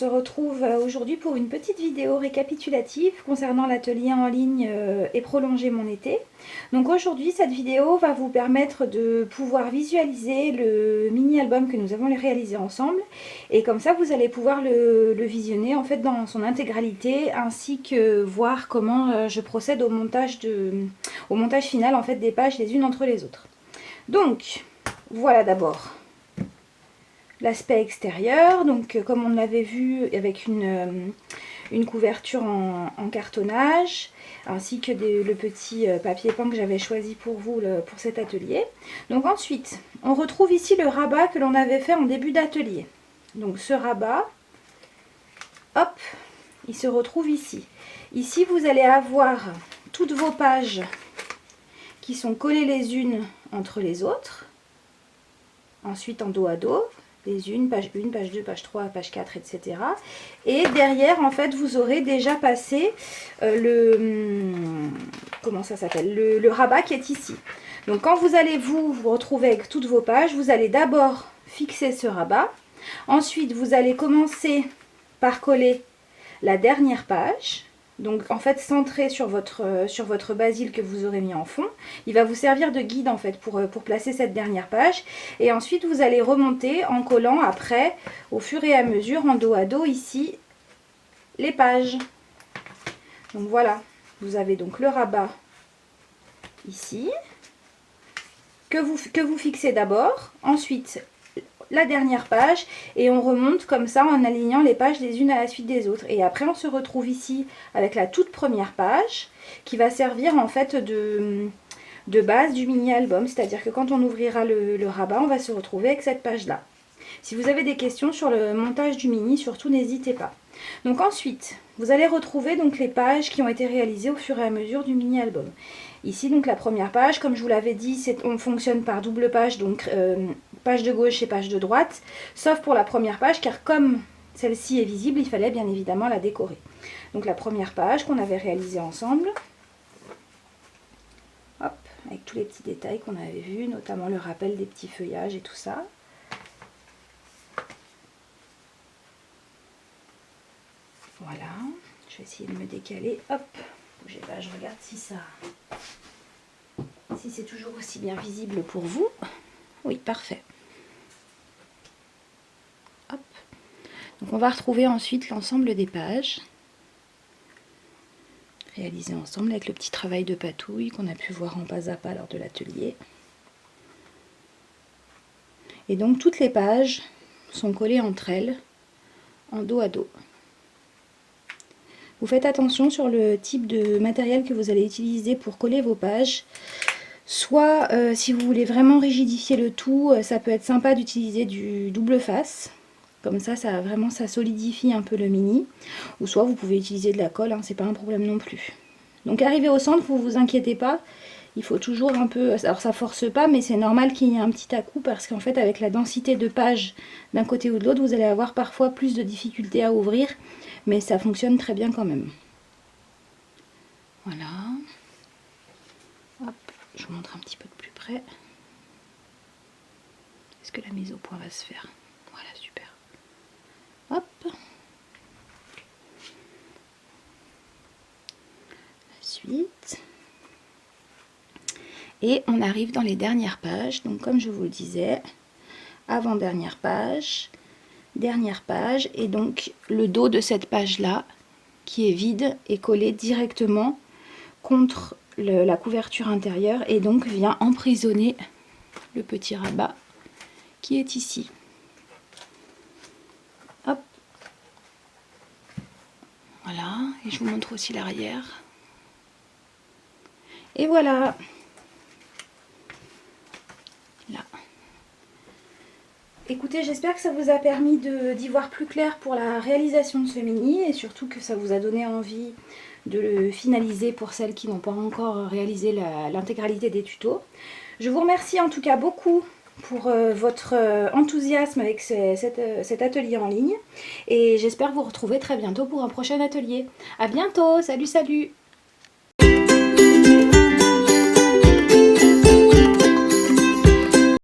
retrouve aujourd'hui pour une petite vidéo récapitulative concernant l'atelier en ligne et prolonger mon été. Donc aujourd'hui, cette vidéo va vous permettre de pouvoir visualiser le mini-album que nous avons réalisé ensemble. Et comme ça, vous allez pouvoir le visionner en fait dans son intégralité, ainsi que voir comment je procède au montage final en fait des pages les unes entre les autres. Donc, voilà d'abord l'aspect extérieur, donc comme on l'avait vu avec une couverture en cartonnage, ainsi que le petit papier peint que j'avais choisi pour vous pour cet atelier. Donc ensuite, on retrouve ici le rabat que l'on avait fait en début d'atelier. Donc ce rabat, hop, il se retrouve ici. Ici, vous allez avoir toutes vos pages qui sont collées les unes entre les autres. Ensuite, en dos à dos. Les unes, page 1, page 2, page 3, page 4, etc. Et derrière, en fait, vous aurez déjà passé comment ça s'appelle, le rabat qui est ici. Donc, quand vous allez vous retrouver avec toutes vos pages, vous allez d'abord fixer ce rabat. Ensuite, vous allez commencer par coller la dernière page. Donc en fait centré sur votre basil que vous aurez mis en fond. Il va vous servir de guide en fait pour placer cette dernière page. Et ensuite vous allez remonter en collant après au fur et à mesure en dos à dos ici les pages. Donc voilà, vous avez donc le rabat ici que vous fixez d'abord. Ensuite la dernière page et on remonte comme ça en alignant les pages les unes à la suite des autres. Et après on se retrouve ici avec la toute première page qui va servir en fait de base du mini album, c'est à dire que quand on ouvrira le rabat, on va se retrouver avec cette page là. Si vous avez des questions sur le montage du mini, surtout n'hésitez pas. Donc ensuite vous allez retrouver donc les pages qui ont été réalisées au fur et à mesure du mini album. Ici donc la première page, comme je vous l'avais dit, on fonctionne par double page, donc page de gauche et page de droite, sauf pour la première page car comme celle-ci est visible, il fallait bien évidemment la décorer. Donc la première page qu'on avait réalisée ensemble, hop, avec tous les petits détails qu'on avait vus, notamment le rappel des petits feuillages et tout ça. Voilà, je vais essayer de me décaler, hop, bougez pas, je regarde si c'est toujours aussi bien visible pour vous. Oui, parfait. Hop. Donc on va retrouver ensuite l'ensemble des pages réalisées ensemble avec le petit travail de patouille qu'on a pu voir en pas à pas lors de l'atelier. Et donc toutes les pages sont collées entre elles en dos à dos. Vous faites attention sur le type de matériel que vous allez utiliser pour coller vos pages. Soit si vous voulez vraiment rigidifier le tout, ça peut être sympa d'utiliser du double face. Comme ça, ça solidifie un peu le mini. Ou soit vous pouvez utiliser de la colle, hein, c'est pas un problème non plus. Donc arrivé au centre, vous vous inquiétez pas. Il faut toujours un peu, alors ça force pas, mais c'est normal qu'il y ait un petit à-coup parce qu'en fait avec la densité de pages d'un côté ou de l'autre, vous allez avoir parfois plus de difficultés à ouvrir. Mais ça fonctionne très bien quand même. Voilà. Hop, je vous montre un petit peu de plus près. Est-ce que la mise au point va se faire? Voilà, super. Hop. La suite. Et on arrive dans les dernières pages. Donc comme je vous le disais, avant-dernière page, dernière page. Et donc le dos de cette page-là, qui est vide, est collé directement contre la couverture intérieure et donc vient emprisonner le petit rabat qui est ici. Hop. Voilà, et je vous montre aussi l'arrière. Et voilà. Là. Écoutez, j'espère que ça vous a permis d'y voir plus clair pour la réalisation de ce mini et surtout que ça vous a donné envie de le finaliser pour celles qui n'ont pas encore réalisé l'intégralité des tutos. Je vous remercie en tout cas beaucoup pour votre enthousiasme avec cet atelier en ligne et j'espère vous retrouver très bientôt pour un prochain atelier. À bientôt, salut salut!